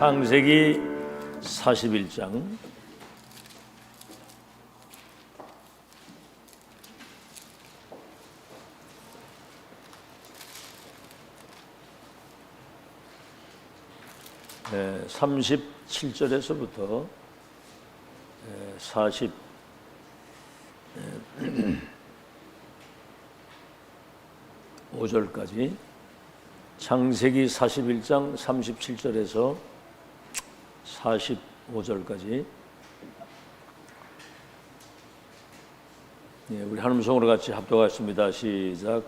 창세기 41장 네, 37절에서부터 45절까지 창세기 41장 37절에서 45절까지 우리 한음성으로 같이 합독하겠습니다. 시작.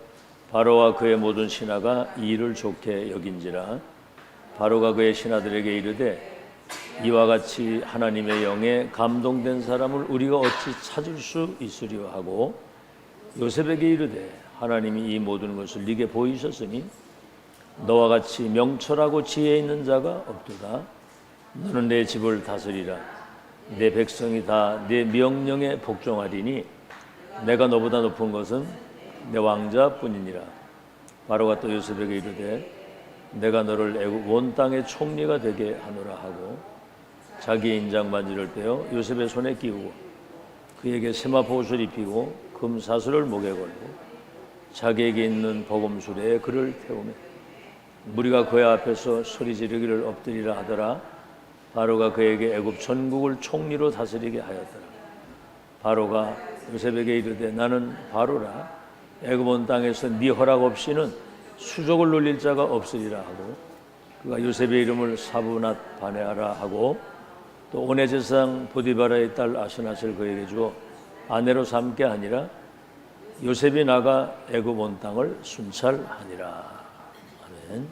바로와 그의 모든 신하가 이 일을 좋게 여긴지라. 바로가 그의 신하들에게 이르되 이와 같이 하나님의 영에 감동된 사람을 우리가 어찌 찾을 수 있으리요 하고 요셉에게 이르되 하나님이 이 모든 것을 네게 보이셨으니 너와 같이 명철하고 지혜 있는 자가 없도다. 너는 내 집을 다스리라. 내 백성이 다 내 명령에 복종하리니 내가 너보다 높은 것은 내 왕자뿐이니라. 바로가 또 요셉에게 이르되 내가 너를 애굽 온 땅의 총리가 되게 하노라 하고 자기의 인장 반지를 떼어 요셉의 손에 끼우고 그에게 세마포 옷을 입히고 금 사슬을 목에 걸고 자기에게 있는 버금수레에 그를 태우며 무리가 그의 앞에서 소리 지르기를 엎드리라 하더라. 바로가 그에게 애굽 전국을 총리로 다스리게 하였더라. 바로가 요셉에게 이르되 나는 바로라. 애굽 온 땅에서 네 허락 없이는 수족을 놀릴 자가 없으리라 하고 그가 요셉의 이름을 사브낫 바네아라 하고 또 온의 제사장 보디바라의 딸 아스낫을 그에게 주어 아내로 삼게 하니라. 요셉이 나가 애굽 온 땅을 순찰하니라. 아멘.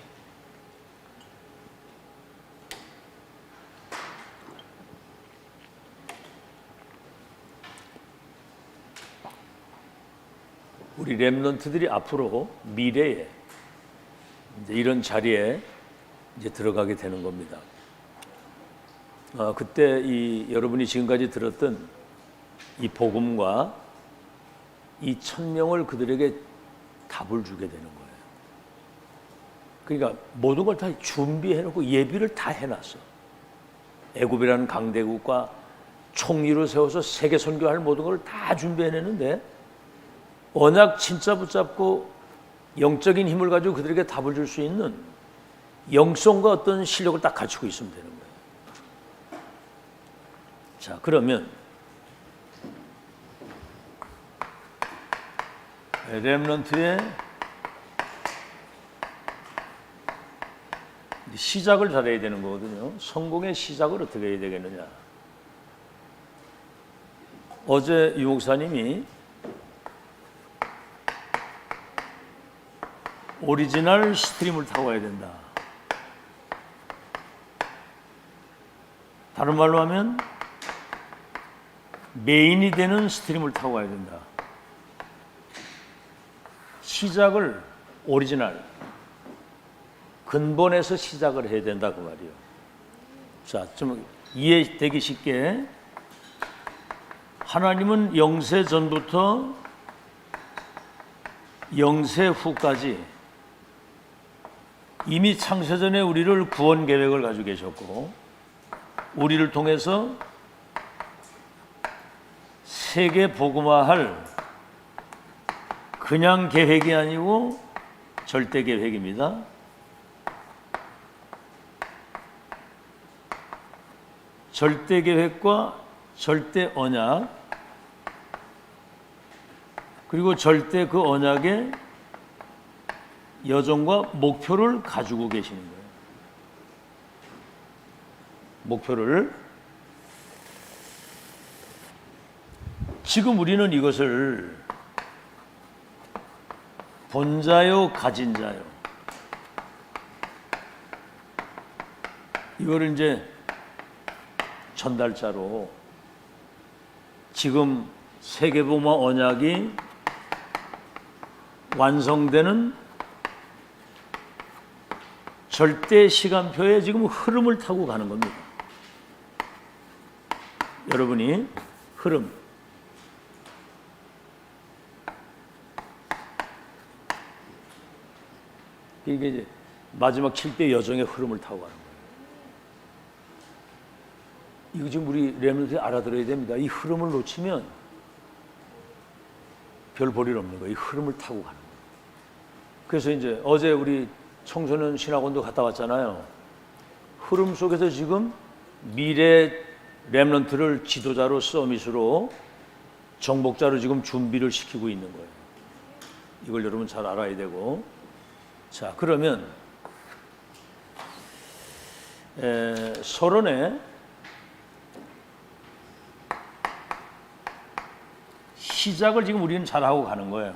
우리 렘넌트들이 앞으로 미래에 이제 이런 자리에 이제 들어가게 되는 겁니다. 그때 여러분이 지금까지 들었던 이 복음과 이 1000명을 그들에게 답을 주게 되는 거예요. 그러니까 모든 걸 다 준비해놓고 예비를 다 해놨어. 애굽이라는 강대국과 총리로 세워서 세계 선교할 모든 걸 다 준비해내는데 언약 진짜 붙잡고 영적인 힘을 가지고 그들에게 답을 줄 수 있는 영성과 어떤 실력을 딱 갖추고 있으면 되는 거예요. 자, 그러면 렘넌트의 시작을 잘해야 되는 거거든요. 성공의 시작을 어떻게 해야 되겠느냐. 어제 유 목사님이 오리지널 스트림을 타고 가야 된다. 다른 말로 하면 메인이 되는 스트림을 타고 가야 된다. 시작을 오리지널 근본에서 시작을 해야 된다 그 말이에요. 자, 좀 이해되기 쉽게 하나님은 영세 전부터 영세 후까지 이미 창세전에 우리를 구원 계획을 가지고 계셨고 우리를 통해서 세계 복음화할 그냥 계획이 아니고 절대 계획입니다. 절대 계획과 절대 언약 그리고 절대 그 언약의 여정과 목표를 가지고 계시는 거예요. 목표를 지금 우리는 이것을 본 자요 가진 자요 이거를 이제 전달자로 지금 세계복음화 언약이 완성되는 절대 시간표에 지금 흐름을 타고 가는 겁니다. 여러분이 흐름 이게 이제 마지막 7대 여정의 흐름을 타고 가는 거예요. 이거 지금 우리 렘넌트에 알아들어야 됩니다. 이 흐름을 놓치면 별 볼일 없는 거예요. 이 흐름을 타고 가는 거예요. 그래서 이제 어제 우리 청소년 신학원도 갔다 왔잖아요. 흐름 속에서 지금 미래 렘넌트를 지도자로 서밋으로 정복자로 지금 준비를 시키고 있는 거예요. 이걸 여러분 잘 알아야 되고. 자, 그러면 서론에 시작을 지금 우리는 잘하고 가는 거예요.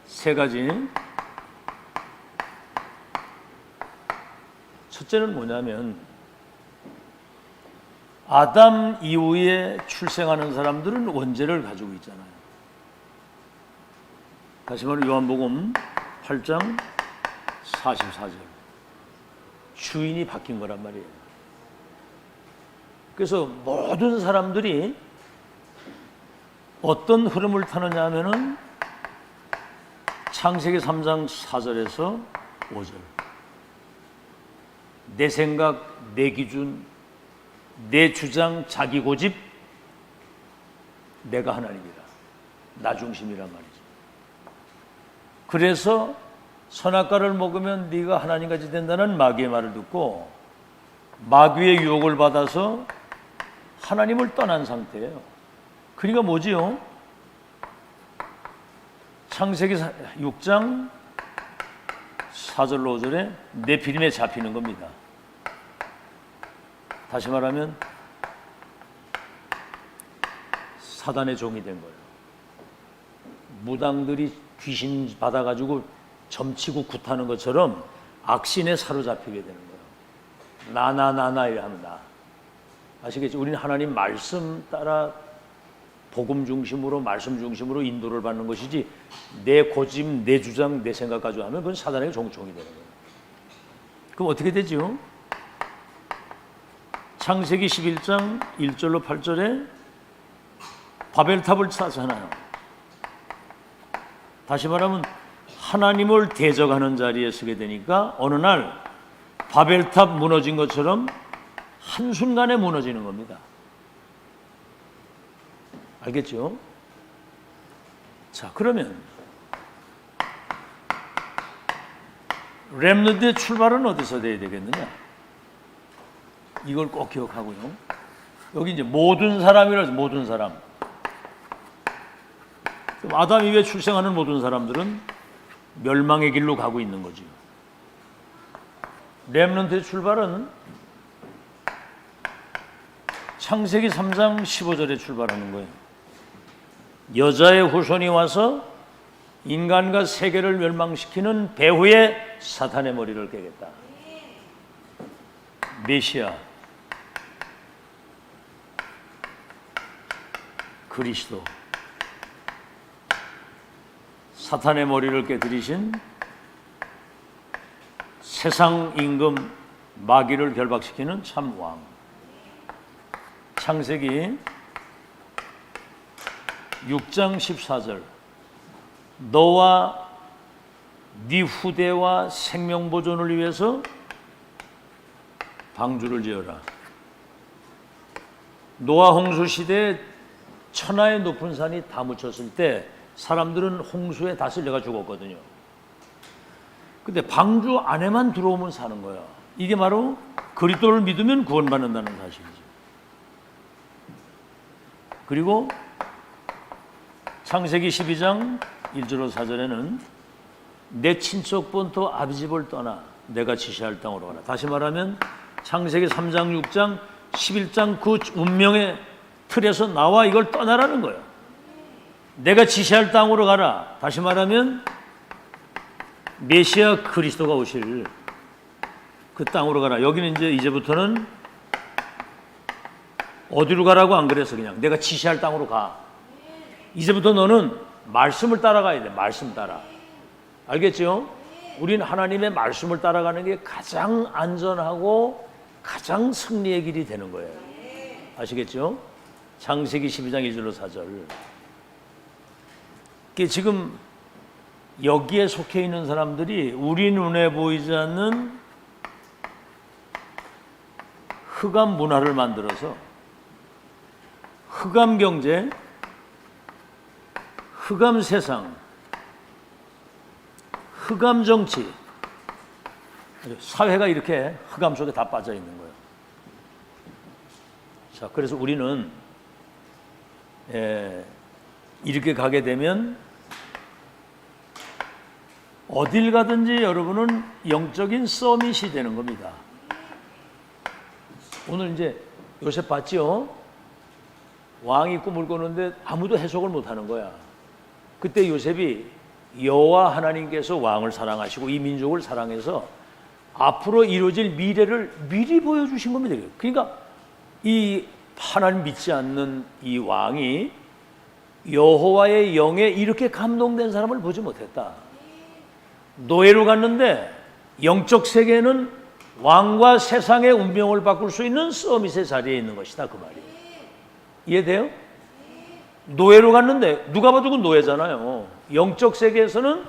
세 가지. 첫째는 뭐냐면 아담 이후에 출생하는 사람들은 원죄를 가지고 있잖아요. 다시 말해 요한복음 8장 44절. 주인이 바뀐 거란 말이에요. 그래서 모든 사람들이 어떤 흐름을 타느냐 하면은 창세기 3장 4절에서 5절. 내 생각, 내 기준, 내 주장, 자기 고집, 내가 하나님이라. 나 중심이란 말이죠. 그래서 선악과를 먹으면 네가 하나님같이 된다는 마귀의 말을 듣고 마귀의 유혹을 받아서 하나님을 떠난 상태예요. 그러니까 뭐지요? 창세기 6장 4절로 5절에 네피림에 잡히는 겁니다. 다시 말하면 사단의 종이 된 거예요. 무당들이 귀신 받아가지고 점치고 굿하는 것처럼 악신에 사로잡히게 되는 거예요. 나나나나 이러면 나. 아시겠죠? 우리는 하나님 말씀 따라 복음 중심으로 말씀 중심으로 인도를 받는 것이지 내 고집, 내 주장, 내 생각 가지고 하면 그건 사단의 종총이 되는 거예요. 그럼 어떻게 되죠? 창세기 11장 1절로 8절에 바벨탑을 쌓잖아요. 다시 말하면 하나님을 대적하는 자리에 서게 되니까 어느 날 바벨탑 무너진 것처럼 한순간에 무너지는 겁니다. 알겠죠? 자, 그러면 렘넌트의 출발은 어디서 돼야 되겠느냐? 이걸 꼭 기억하고요. 여기 이제 모든 사람이라서 모든 사람. 아담 이후에 출생하는 모든 사람들은 멸망의 길로 가고 있는 거죠. 렘넌트의 출발은 창세기 3장 15절에 출발하는 거예요. 여자의 후손이 와서 인간과 세계를 멸망시키는 배후에 사탄의 머리를 깨겠다. 메시아 그리스도 사탄의 머리를 깨뜨리신 세상 임금 마귀를 결박시키는 참 왕. 창세기 6장 14절. 너와 네 후대와 생명 보존을 위해서 방주를 지어라. 노아 홍수 시대에 천하의 높은 산이 다 묻혔을 때 사람들은 홍수에 다 쓸려가 죽었거든요. 근데 방주 안에만 들어오면 사는 거야. 이게 바로 그리스도를 믿으면 구원받는다는 사실이죠. 그리고 창세기 12장 1절로 4절에는 내 친척 본토 아비 집을 떠나 내가 지시할 땅으로 가라. 다시 말하면 창세기 3장 6장 11장 그 운명의 틀에서 나와 이걸 떠나라는 거예요. 내가 지시할 땅으로 가라. 다시 말하면 메시아 그리스도가 오실 그 땅으로 가라. 여기는 이제부터는 어디로 가라고 안 그래서 그냥 내가 지시할 땅으로 가. 이제부터 너는 말씀을 따라가야 돼. 말씀 따라. 알겠죠? 우린 하나님의 말씀을 따라가는 게 가장 안전하고 가장 승리의 길이 되는 거예요. 아시겠죠? 창세기 12장 1절로 4절. 지금 여기에 속해 있는 사람들이 우리 눈에 보이지 않는 흑암 문화를 만들어서 흑암 경제, 흑암 세상, 흑암 정치, 사회가 이렇게 흑암 속에 다 빠져 있는 거예요. 자, 그래서 우리는 이렇게 가게 되면 어딜 가든지 여러분은 영적인 서밋이 되는 겁니다. 오늘 이제 요셉 봤죠? 왕이 꿈을 꾸는데 아무도 해석을 못하는 거야. 그때 요셉이 여호와 하나님께서 왕을 사랑하시고 이 민족을 사랑해서 앞으로 이루어질 미래를 미리 보여주신 겁니다. 그러니까 이 하나님 믿지 않는 이 왕이 여호와의 영에 이렇게 감동된 사람을 보지 못했다. 노예로 갔는데 영적 세계는 왕과 세상의 운명을 바꿀 수 있는 서밋의 자리에 있는 것이다, 그 말이에요. 이해돼요? 노예로 갔는데 누가 봐도 그 노예잖아요. 영적 세계에서는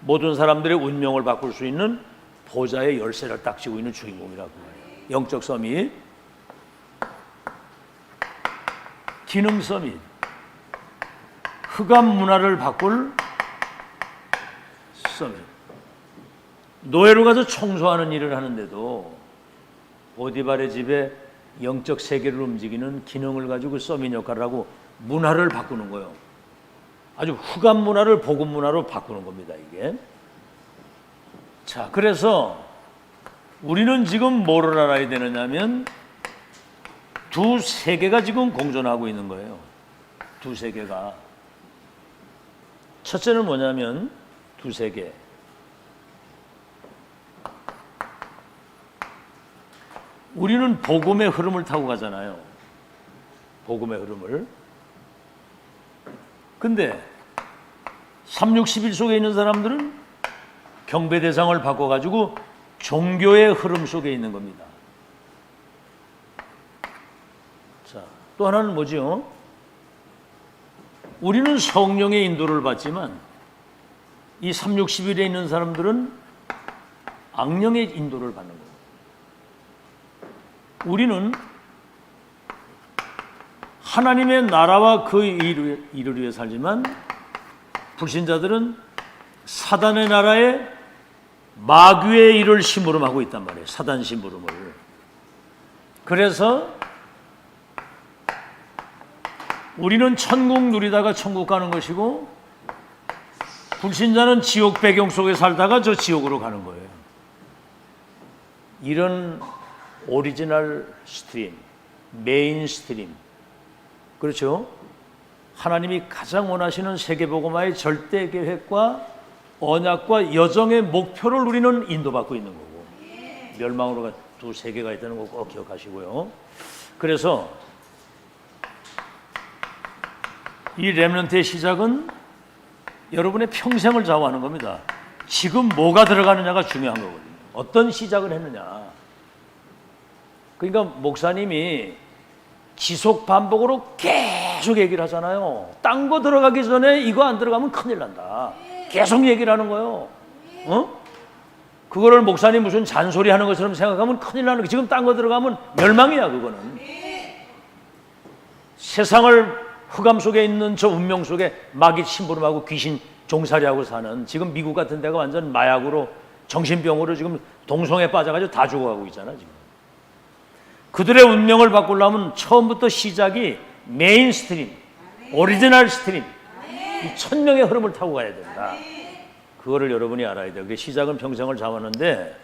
모든 사람들의 운명을 바꿀 수 있는 보좌의 열쇠를 딱 쥐고 있는 주인공이라고 말이에요. 영적 서밋, 기능 서밋, 흑암 문화를 바꿀 서밋. 노예로 가서 청소하는 일을 하는데도 보디발의 집에 영적 세계를 움직이는 기능을 가지고 서밋 역할을 하고 문화를 바꾸는 거예요. 아주 흑암 문화를 복음 문화로 바꾸는 겁니다, 이게. 자, 그래서 우리는 지금 뭐를 알아야 되느냐면 두 세계가 지금 공존하고 있는 거예요. 두 세계가. 첫째는 뭐냐면 두 세계. 우리는 복음의 흐름을 타고 가잖아요. 복음의 흐름을. 근데 361 속에 있는 사람들은 경배 대상을 바꿔가지고 종교의 흐름 속에 있는 겁니다. 자, 또 하나는 뭐죠? 우리는 성령의 인도를 받지만 이 361에 있는 사람들은 악령의 인도를 받는 거예요. 우리는 하나님의 나라와 그 일을 위해 살지만 불신자들은 사단의 나라에 마귀의 일을 심부름하고 있단 말이에요. 사단 심부름을. 그래서 우리는 천국 누리다가 천국 가는 것이고 불신자는 지옥 배경 속에 살다가 저 지옥으로 가는 거예요. 이런 오리지널 스트림, 메인 스트림, 그렇죠? 하나님이 가장 원하시는 세계복음화의 절대 계획과 언약과 여정의 목표를 우리는 인도받고 있는 거고, 멸망으로 두 세계가 있다는 거 꼭 기억하시고요. 그래서 이 렘넌트의 시작은 여러분의 평생을 좌우하는 겁니다. 지금 뭐가 들어가느냐가 중요한 거거든요. 어떤 시작을 했느냐. 그러니까 목사님이 지속 반복으로 계속 얘기를 하잖아요. 딴 거 들어가기 전에 이거 안 들어가면 큰일 난다. 계속 얘기를 하는 거예요. 그거를 목사님 무슨 잔소리 하는 것처럼 생각하면 큰일 나는 거예요. 지금 딴 거 들어가면 멸망이야, 그거는. 세상을 흑암 속에 있는 저 운명 속에 마귀 심부름하고 귀신 종살이하고 사는, 지금 미국 같은 데가 완전 마약으로 정신병으로 지금 동성애 빠져가지고 다 죽어가고 있잖아, 지금. 그들의 운명을 바꾸려면 처음부터 시작이 메인 스트림, 오리지널 스트림, 이 천명의 흐름을 타고 가야 된다. 그거를 여러분이 알아야 돼요. 그게 시작은 평생을 잡았는데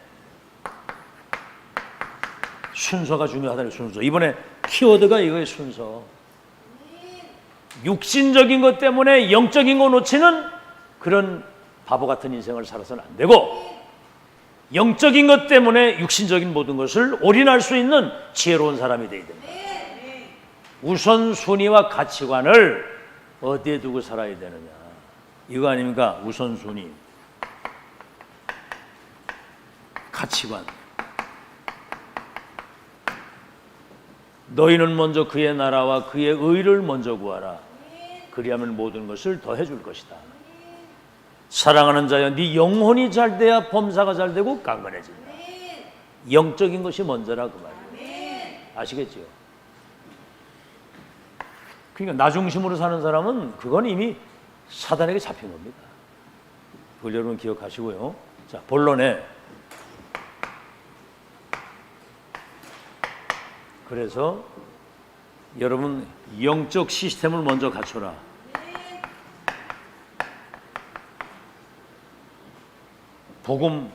순서가 중요하다는, 순서. 이번에 키워드가 이거예요, 순서. 육신적인 것 때문에 영적인 거 놓치는 그런 바보 같은 인생을 살아서는 안 되고, 영적인 것 때문에 육신적인 모든 것을 올인할 수 있는 지혜로운 사람이 되어야 된다. 우선순위와 가치관을 어디에 두고 살아야 되느냐, 이거 아닙니까? 우선순위, 가치관. 너희는 먼저 그의 나라와 그의 의를 먼저 구하라. 그리하면 모든 것을 더해 줄 것이다. 사랑하는 자여, 네 영혼이 잘 돼야 범사가 잘 되고 강건해진다. 영적인 것이 먼저라, 그 말이에요. 아시겠죠? 그러니까 나 중심으로 사는 사람은 그건 이미 사단에게 잡힌 겁니다. 그걸 여러분 기억하시고요. 자, 본론에 그래서 여러분 영적 시스템을 먼저 갖춰라. 복음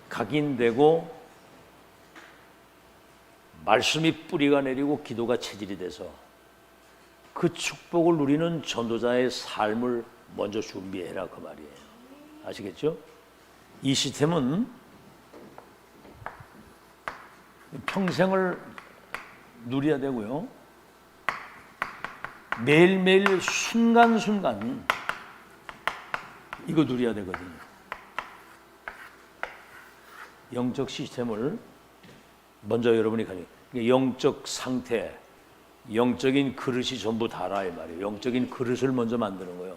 각인되고 말씀이 뿌리가 내리고 기도가 체질이 돼서 그 축복을 누리는 전도자의 삶을 먼저 준비해라 그 말이에요. 아시겠죠? 이 시스템은 평생을 누려야 되고요. 매일매일 순간순간 이거 누려야 되거든요. 영적 시스템을 먼저 여러분이 가지고 영적 상태, 영적인 그릇이 전부 다라 이 말이에요. 영적인 그릇을 먼저 만드는 거예요.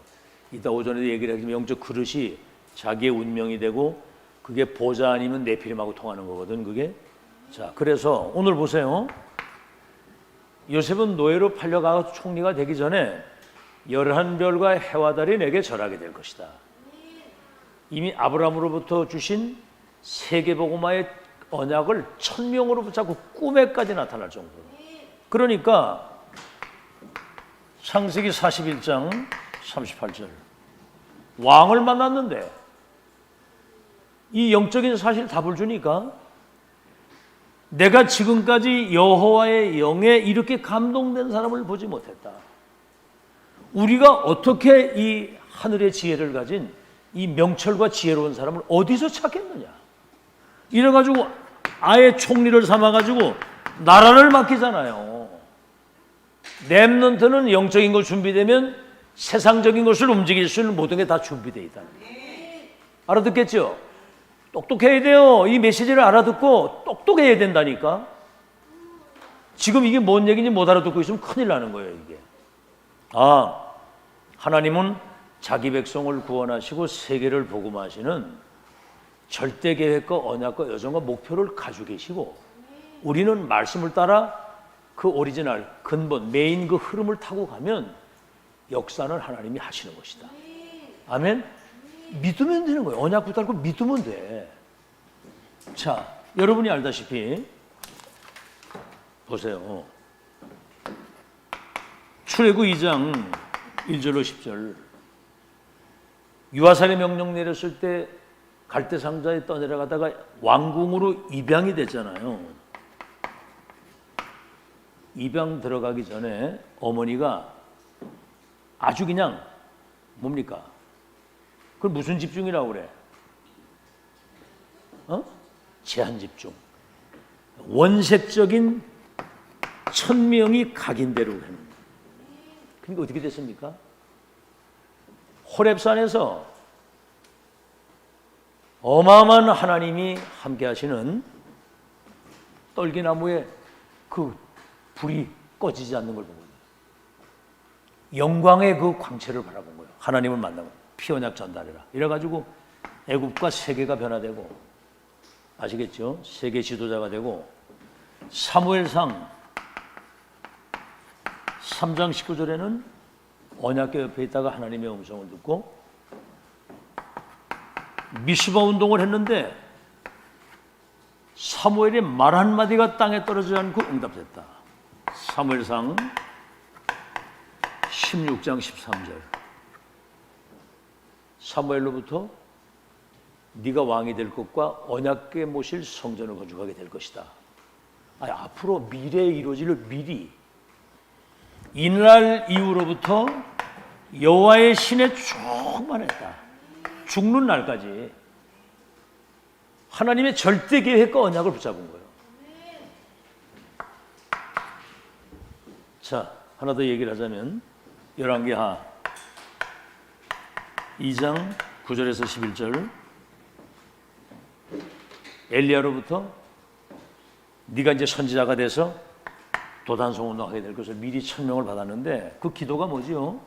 이따 오전에도 얘기를 하지만 영적 그릇이 자기의 운명이 되고 그게 보좌 아니면 네피림하고 통하는 거거든 그게. 자, 그래서 오늘 보세요. 요셉은 노예로 팔려가서 총리가 되기 전에 11별과 해와 달이 내게 절하게 될 것이다. 이미 아브라함으로부터 주신 세계복음화의 언약을 1000명으로 붙잡고 꿈에까지 나타날 정도로. 그러니까 창세기 41장 38절 왕을 만났는데 이 영적인 사실 답을 주니까 내가 지금까지 여호와의 영에 이렇게 감동된 사람을 보지 못했다. 우리가 어떻게 이 하늘의 지혜를 가진 이 명철과 지혜로운 사람을 어디서 찾겠느냐. 이래가지고 아예 총리를 삼아가지고 나라를 맡기잖아요. 렘넌트는 영적인 거 준비되면 세상적인 것을 움직일 수 있는 모든 게 다 준비되어 있다. 알아듣겠죠? 똑똑해야 돼요. 이 메시지를 알아듣고 똑똑해야 된다니까. 지금 이게 뭔 얘기인지 못 알아듣고 있으면 큰일 나는 거예요 이게. 아, 하나님은 자기 백성을 구원하시고 세계를 복음하시는 절대 계획과 언약과 여정과 목표를 가지고 계시고 우리는 말씀을 따라 그 오리지널 근본 메인 그 흐름을 타고 가면 역사는 하나님이 하시는 것이다. 아멘. 믿으면 되는 거예요. 언약 붙들고 믿으면 돼. 자, 여러분이 알다시피 보세요. 출애굽 2장 1절로 10절 유아살의 명령 내렸을 때 갈대상자에 떠내려가다가 왕궁으로 입양이 됐잖아요. 입양 들어가기 전에 어머니가 아주 그냥 뭡니까? 그걸 무슨 집중이라고 그래? 제한 집중. 원색적인 1000명이 각인대로 하는 거예요. 그러니까 어떻게 됐습니까? 호렙산에서 어마어마한 하나님이 함께 하시는 떨기나무에 그 불이 꺼지지 않는 걸 본 거예요. 영광의 그 광채를 바라본 거예요. 하나님을 만나고 피언약 전달해라. 이래가지고 애굽과 세계가 변화되고 아시겠죠? 세계 지도자가 되고 사무엘상 3장 19절에는 언약궤 옆에 있다가 하나님의 음성을 듣고 미스바 운동을 했는데 사무엘의 말 한마디가 땅에 떨어지지 않고 응답됐다. 사무엘상 16장 13절 사무엘로부터 네가 왕이 될 것과 언약궤 모실 성전을 건축하게 될 것이다. 앞으로 미래에 이루어질 미리 이날 이후로부터 여호와의 신에 충만했다. 죽는 날까지 하나님의 절대 계획과 언약을 붙잡은 거예요. 자, 하나 더 얘기를 하자면 열왕기하 2장 9절에서 11절 엘리야로부터 네가 이제 선지자가 돼서 도단성 운동하게 될 것을 미리 1000명을 받았는데 그 기도가 뭐지요?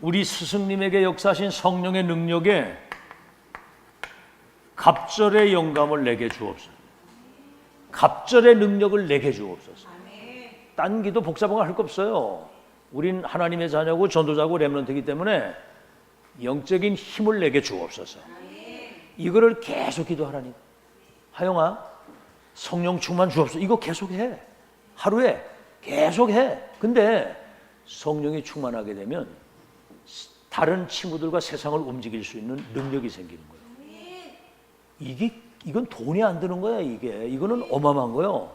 우리 스승님에게 역사하신 성령의 능력에 갑절의 영감을 내게 주옵소서. 갑절의 능력을 내게 주옵소서. 딴 기도 복잡한 거 할 거 없어요. 우린 하나님의 자녀고 전도자고 렘넌트이기 때문에 영적인 힘을 내게 주옵소서. 이거를 계속 기도하라니까. 하영아, 성령 충만 주옵소서. 이거 계속해. 하루에 계속해. 근데 성령이 충만하게 되면 다른 친구들과 세상을 움직일 수 있는 능력이 생기는 거예요. 이건 돈이 안 드는 거야. 이거는 어마어마한 거예요.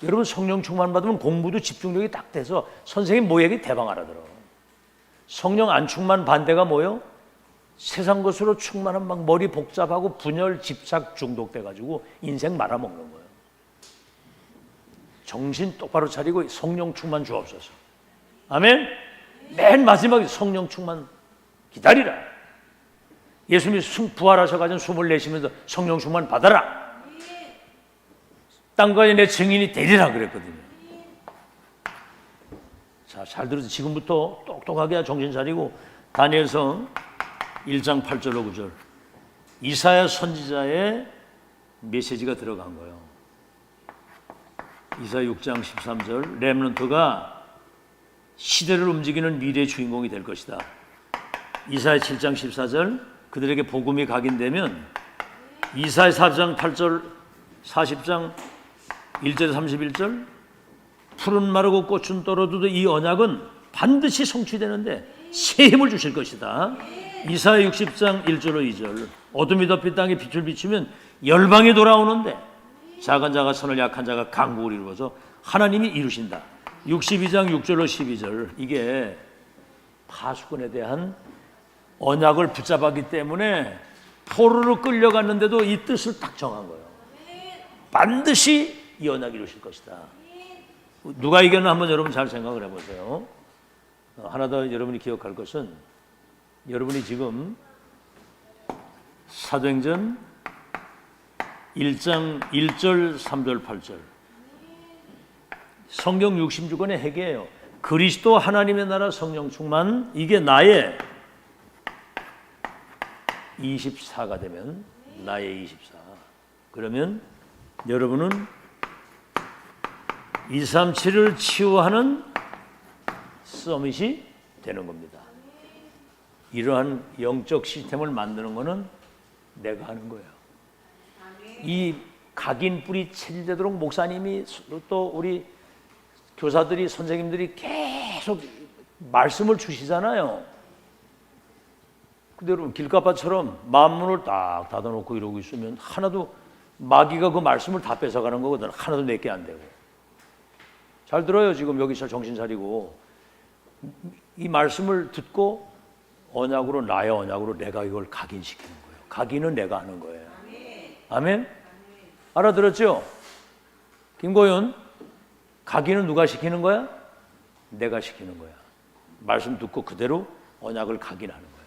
여러분, 성령 충만 받으면 공부도 집중력이 딱 돼서 선생님 모욕이 대박 알아들어. 성령 안 충만 반대가 뭐예요? 세상 것으로 충만한 막 머리 복잡하고 분열, 집착 중독돼 가지고 인생 말아먹는 거예요. 정신 똑바로 차리고 성령 충만 주옵소서. 아멘. 맨 마지막에 성령 충만 기다리라. 예수님이 부활하셔가지고 숨을 내쉬면서 성령 충만 받아라. 땅과에 내 증인이 되리라 그랬거든요. 자, 잘 들으세요. 지금부터 똑똑하게 정신 차리고 다니엘서 1장 8절로 9절 이사야 선지자의 메시지가 들어간 거예요. 이사야 6장 13절 렘넌트가 시대를 움직이는 미래의 주인공이 될 것이다. 이사야 7장 14절 그들에게 복음이 각인되면 이사야 4장 8절 40장 1절 31절 푸른 마르고 꽃은 떨어져도 이 언약은 반드시 성취되는데 새 힘을 주실 것이다. 이사야 60장 1절로 2절 어둠이 덮인 땅에 빛을 비추면 열방이 돌아오는데 작은 자가 선을 약한 자가 강국을 이루어서 하나님이 이루신다. 62장 6절로 12절 이게 파수꾼에 대한 언약을 붙잡았기 때문에 포로로 끌려갔는데도 이 뜻을 딱 정한 거예요. 반드시 이 언약을 이루실 것이다. 누가 이겼나 한번 여러분 잘 생각을 해보세요. 하나 더 여러분이 기억할 것은 여러분이 지금 사도행전 1장 1절 3절 8절 성경 66권의 핵이에요. 그리스도 하나님의 나라 성령 충만 이게 나의 24가 되면 나의 24 그러면 여러분은 237을 치유하는 서밋이 되는 겁니다. 이러한 영적 시스템을 만드는 것은 내가 하는 거예요. 이 각인 뿌리 체질되도록 목사님이 또 우리 교사들이 선생님들이 계속 말씀을 주시잖아요. 근데 여러분 길가빠처럼 마음문을 딱 닫아놓고 이러고 있으면 하나도 마귀가 그 말씀을 다 뺏어가는 거거든. 하나도 내게 안 되고. 잘 들어요. 지금 여기서 정신 차리고 이 말씀을 듣고 언약으로 나의 언약으로 내가 이걸 각인시키는 거예요. 각인은 내가 하는 거예요. 아멘? 알아들었죠? 김고윤 각인은 누가 시키는 거야? 내가 시키는 거야. 말씀 듣고 그대로 언약을 각인하는 거야.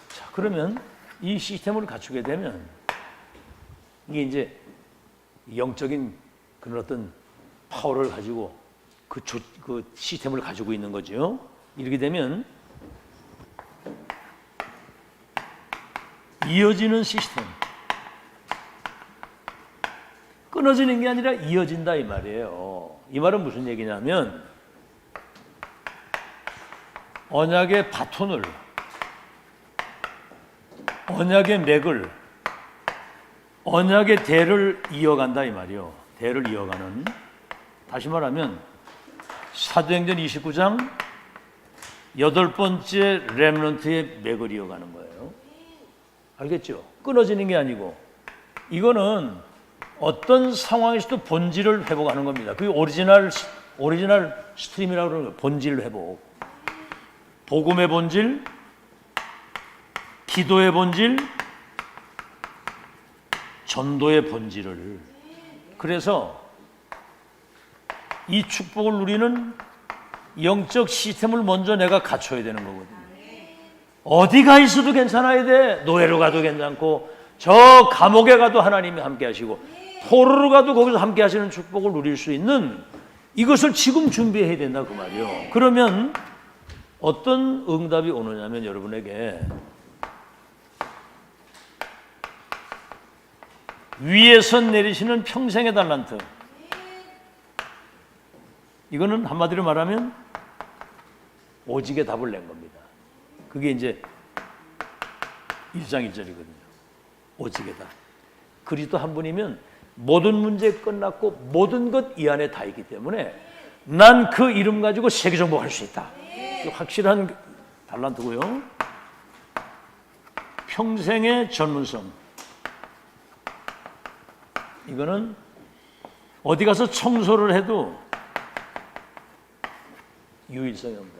자, 그러면 이 시스템을 갖추게 되면 이게 이제 영적인 그런 어떤 파워를 가지고 그 시스템을 가지고 있는 거죠. 이렇게 되면 이어지는 시스템. 끊어지는 게 아니라 이어진다 이 말이에요. 이 말은 무슨 얘기냐면 언약의 바톤을 언약의 맥을 언약의 대를 이어간다 이 말이에요. 대를 이어가는 다시 말하면 사도행전 29장 8번째 렘넌트의 맥을 이어가는 거예요. 알겠죠? 끊어지는 게 아니고 이거는 어떤 상황에서도 본질을 회복하는 겁니다. 그게 오리지널 스트림이라고 그러는 거예요. 본질 회복. 복음의 본질, 기도의 본질, 전도의 본질을. 그래서 이 축복을 누리는 영적 시스템을 먼저 내가 갖춰야 되는 거거든요. 어디가 있어도 괜찮아야 돼. 노예로 가도 괜찮고 저 감옥에 가도 하나님이 함께 하시고 포로로 가도 거기서 함께 하시는 축복을 누릴 수 있는 이것을 지금 준비해야 된다 그 말이에요. 그러면 어떤 응답이 오느냐면 여러분에게 위에서 내리시는 평생의 달란트. 이거는 한마디로 말하면 오직의 답을 낸 겁니다. 그게 이제 1장 1절이거든요. 오직의 답. 그리스도 한 분이면 모든 문제 끝났고 모든 것 이 안에 다 있기 때문에 난 그 이름 가지고 세계 정복할 수 있다. 확실한 달란트고요. 평생의 전문성. 이거는 어디 가서 청소를 해도 유일성이 없다.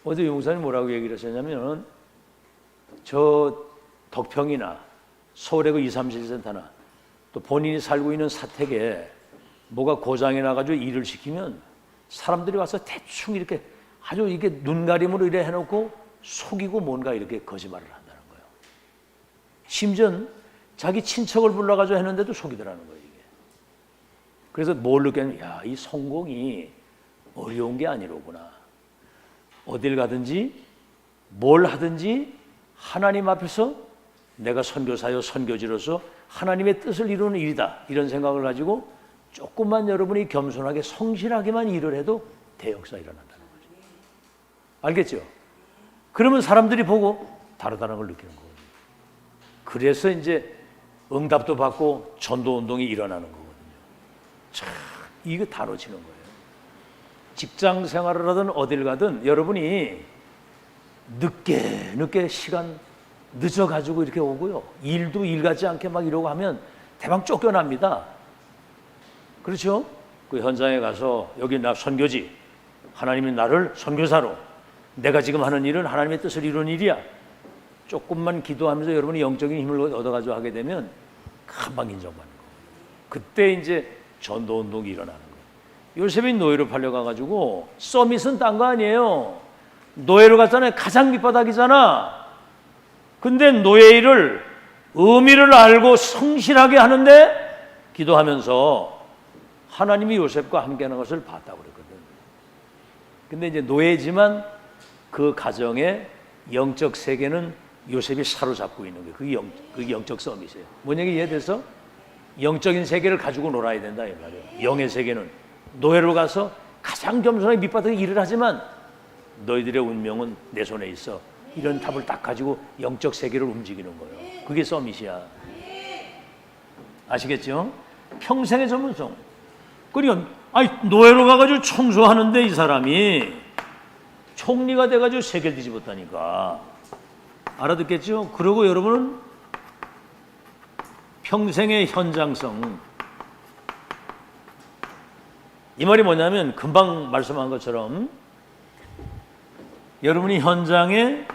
어제 용사님 뭐라고 얘기를 하셨냐면 저 덕평이나 서울의 그 237센터나 또 본인이 살고 있는 사택에 뭐가 고장이 나가지고 일을 시키면 사람들이 와서 대충 이렇게 아주 이게 눈가림으로 이래 해놓고 속이고 뭔가 이렇게 거짓말을 한다는 거예요. 심지어 자기 친척을 불러가지고 했는데도 속이더라는 거예요, 이게. 그래서 뭘 느꼈냐면, 야, 이 성공이 어려운 게 아니로구나. 어딜 가든지 뭘 하든지 하나님 앞에서 내가 선교사요 선교지로서 하나님의 뜻을 이루는 일이다. 이런 생각을 가지고 조금만 여러분이 겸손하게 성실하게만 일을 해도 대역사 일어난다는 거죠. 알겠죠? 그러면 사람들이 보고 다르다는 걸 느끼는 거거든요. 그래서 이제 응답도 받고 전도운동이 일어나는 거거든요. 참 이거 다뤄지는 거예요. 직장 생활을 하든 어딜 가든 여러분이 늦게 시간 늦어가지고 이렇게 오고요. 일도 일 같지 않게 막 이러고 하면 대방 쫓겨납니다. 그렇죠? 그 현장에 가서 여기 나 선교지, 하나님이 나를 선교사로, 내가 지금 하는 일은 하나님의 뜻을 이루는 일이야. 조금만 기도하면서 여러분이 영적인 힘을 얻어가지고 하게 되면 금방 인정받는 거예요. 그때 이제 전도운동이 일어나는 거예요. 요셉이 노예로 팔려가가지고 서밋은 딴 거 아니에요. 노예로 갔잖아요. 가장 밑바닥이잖아. 근데 노예 일을 의미를 알고 성실하게 하는데 기도하면서 하나님이 요셉과 함께하는 것을 봤다고 그랬거든. 근데 이제 노예지만 그 가정의 영적 세계는 요셉이 사로잡고 있는 거예요. 그게 영적 서밋이에요. 뭔 얘기 이해돼서? 영적인 세계를 가지고 놀아야 된다 이 말이에요. 영의 세계는 노예로 가서 가장 겸손하게 밑바닥에 일을 하지만 너희들의 운명은 내 손에 있어. 이런 답을 딱 가지고 영적 세계를 움직이는 거예요. 그게 서밋이야. 아시겠죠? 평생의 전문성. 그러니까 노예로 가가지고 청소하는데 이 사람이 총리가 돼가지고 세계를 뒤집었다니까. 알아듣겠죠? 그리고 여러분은 평생의 현장성. 이 말이 뭐냐면 금방 말씀한 것처럼 여러분이 현장에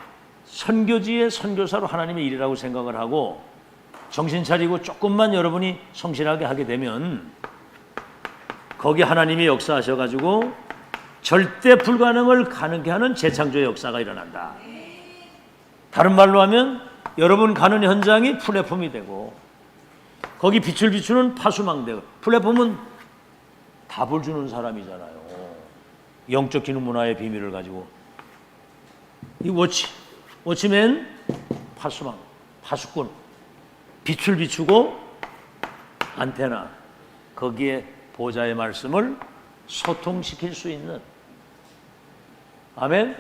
선교지의 선교사로 하나님의 일이라고 생각을 하고 정신 차리고 조금만 여러분이 성실하게 하게 되면 거기 하나님이 역사하셔가지고 절대 불가능을 가능케 하는 재창조의 역사가 일어난다. 다른 말로 하면 여러분 가는 현장이 플랫폼이 되고 거기 빛을 비추는 파수망대고, 플랫폼은 답을 주는 사람이잖아요. 영적 기능 문화의 비밀을 가지고 이 워치맨, 파수망, 파수꾼, 빛을 비추고 안테나, 거기에 보좌의 말씀을 소통시킬 수 있는, 아멘?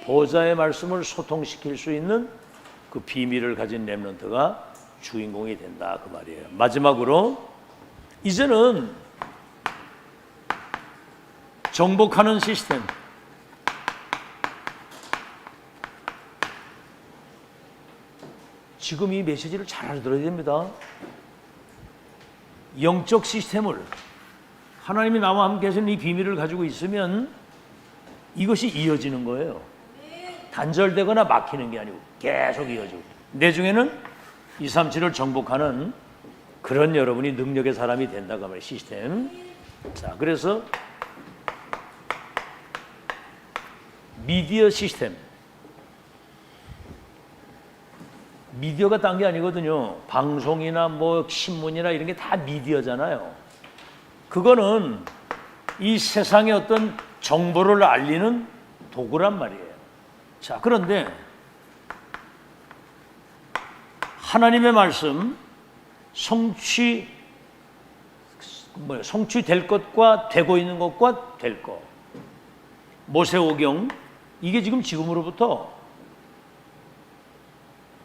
보좌의 말씀을 소통시킬 수 있는 그 비밀을 가진 렘넌트가 주인공이 된다 그 말이에요. 마지막으로 이제는 정복하는 시스템. 지금 이 메시지를 잘 알아들어야 됩니다. 영적 시스템을 하나님이 나와 함께 하시는 이 비밀을 가지고 있으면 이것이 이어지는 거예요. 단절되거나 막히는 게 아니고 계속 이어지고, 내 중에는 237을 정복하는 그런 여러분이 능력의 사람이 된다고 말이에요. 시스템. 자, 그래서 미디어 시스템. 미디어가 딴 게 아니거든요. 방송이나 뭐 신문이나 이런 게 다 미디어잖아요. 그거는 이 세상의 어떤 정보를 알리는 도구란 말이에요. 자, 그런데 하나님의 말씀 성취될 것과 되고 있는 것과 될 것, 모세오경, 이게 지금으로부터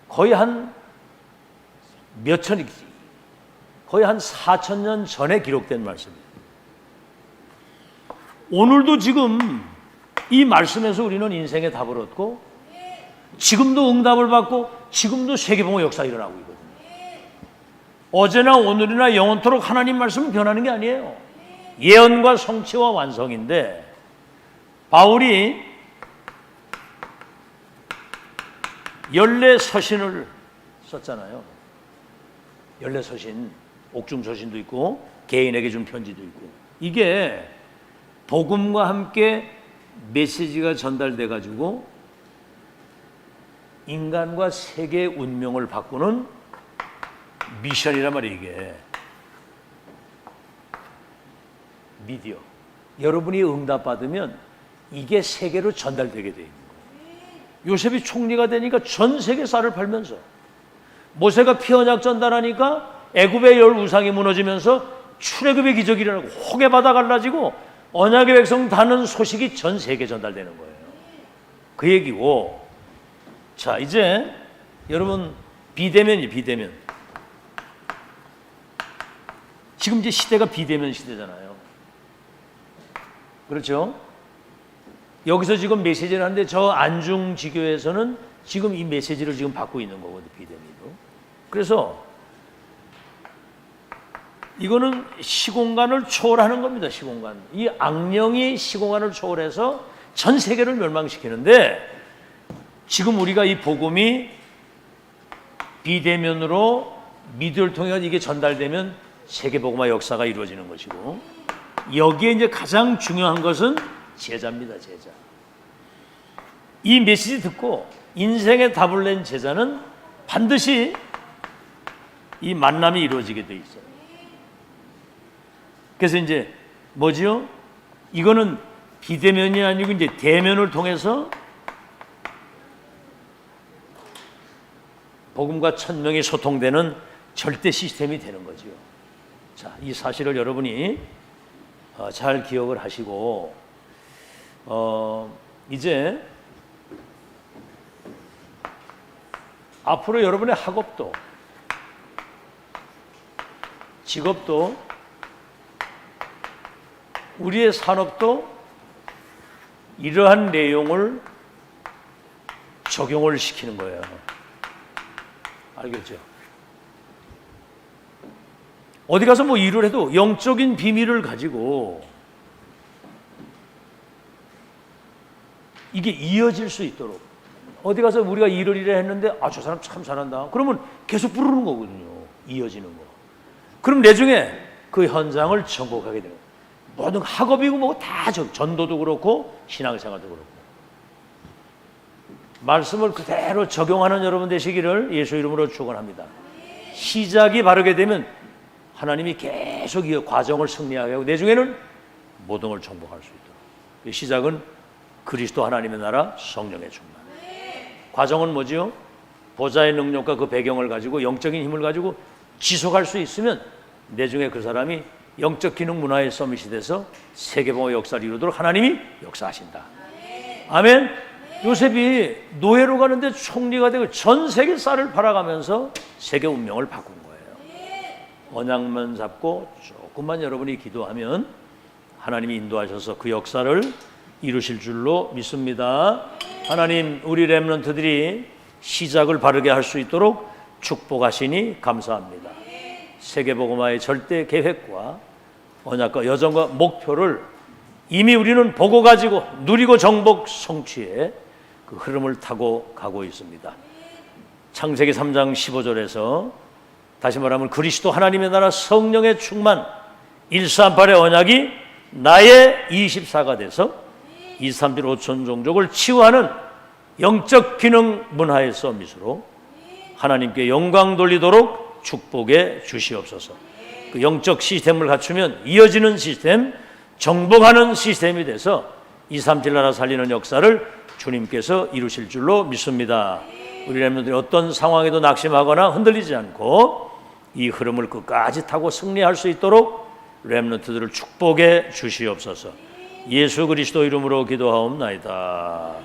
거의 한 몇천, 거의 한 4,000년 전에 기록된 말씀이에요. 오늘도 지금 이 말씀에서 우리는 인생의 답을 얻고 지금도 응답을 받고 지금도 세계봉헌 역사가 일어나고 있거든요. 어제나 오늘이나 영원토록 하나님 말씀은 변하는 게 아니에요. 예언과 성취와 완성인데, 바울이 열례서신을 썼잖아요. 열례서신, 옥중서신도 있고 개인에게 준 편지도 있고, 이게 복음과 함께 메시지가 전달돼 가지고 인간과 세계의 운명을 바꾸는 미션이란 말이에요. 이게 미디어, 여러분이 응답받으면 이게 세계로 전달되게 돼 있는 거예요. 요셉이 총리가 되니까 전 세계 쌀을 팔면서, 모세가 피언약 전달하니까 애굽의 열 우상이 무너지면서 출애굽의 기적이 일어나고 홍해 바다 갈라지고 언약의 백성 다는 소식이 전 세계에 전달되는 거예요. 그 얘기고, 자, 이제 여러분 비대면이 비대면. 지금 이제 시대가 비대면 시대잖아요. 그렇죠? 여기서 지금 메시지를 하는데 저 안중지교에서는 지금 이 메시지를 지금 받고 있는 거거든요. 비대면으로. 그래서 이거는 시공간을 초월하는 겁니다. 시공간. 이 악령이 시공간을 초월해서 전 세계를 멸망시키는데, 지금 우리가 이 복음이 비대면으로 미디어를 통해 이게 전달되면 세계 복음화 역사가 이루어지는 것이고, 여기에 이제 가장 중요한 것은 제자입니다. 제자. 이 메시지 듣고 인생의 답을 낸 제자는 반드시 이 만남이 이루어지게 돼 있어요. 그래서 이제 뭐지요? 이거는 비대면이 아니고 이제 대면을 통해서 복음과 천명이 소통되는 절대 시스템이 되는 거죠. 자, 이 사실을 여러분이 잘 기억을 하시고, 이제 앞으로 여러분의 학업도, 직업도, 우리의 산업도 이러한 내용을 적용을 시키는 거예요. 알겠죠? 어디 가서 뭐 일을 해도 영적인 비밀을 가지고 이게 이어질 수 있도록, 어디 가서 우리가 일을 했는데 저 사람 참 잘한다, 그러면 계속 부르는 거거든요. 이어지는 거. 그럼 나중에 그 현장을 정복하게 되는 거예요. 모든 학업이고 뭐고 다 전도도 그렇고 신앙생활도 그렇고. 말씀을 그대로 적용하는 여러분 되시기를 예수 이름으로 축원합니다. 시작이 바르게 되면 하나님이 계속 이 과정을 승리하게 하고 나중에는 모든 걸 정복할 수 있도록. 시작은 그리스도 하나님의 나라 성령의 충만. 과정은 뭐지요? 보좌의 능력과 그 배경을 가지고 영적인 힘을 가지고 지속할 수 있으면 나중에 그 사람이 영적 기능 문화의 서밋이 돼서 세계봉헌 역사를 이루도록 하나님이 역사하신다. 아멘. 요셉이 노예로 가는데 총리가 되고 전 세계 쌀을 팔아가면서 세계 운명을 바꾼 거예요. 언약만 잡고 조금만 여러분이 기도하면 하나님이 인도하셔서 그 역사를 이루실 줄로 믿습니다. 하나님, 우리 렘넌트들이 시작을 바르게 할 수 있도록 축복하시니 감사합니다. 세계복음화의 절대 계획과 언약과 여정과 목표를 이미 우리는 보고 가지고 누리고 정복 성취에 그 흐름을 타고 가고 있습니다. 창세기 3장 15절에서 다시 말하면 그리스도 하나님의 나라 성령의 충만 138의 언약이 나의 24가 돼서 2, 3, 7, 5천 종족을 치유하는 영적 기능 문화의 서밋으로 하나님께 영광 돌리도록 축복해 주시옵소서. 그 영적 시스템을 갖추면 이어지는 시스템, 정복하는 시스템이 돼서 2, 3, 7 나라 살리는 역사를 주님께서 이루실 줄로 믿습니다. 우리 렘넌트들이 어떤 상황에도 낙심하거나 흔들리지 않고 이 흐름을 끝까지 타고 승리할 수 있도록 렘넌트들을 축복해 주시옵소서. 예수 그리스도 이름으로 기도하옵나이다.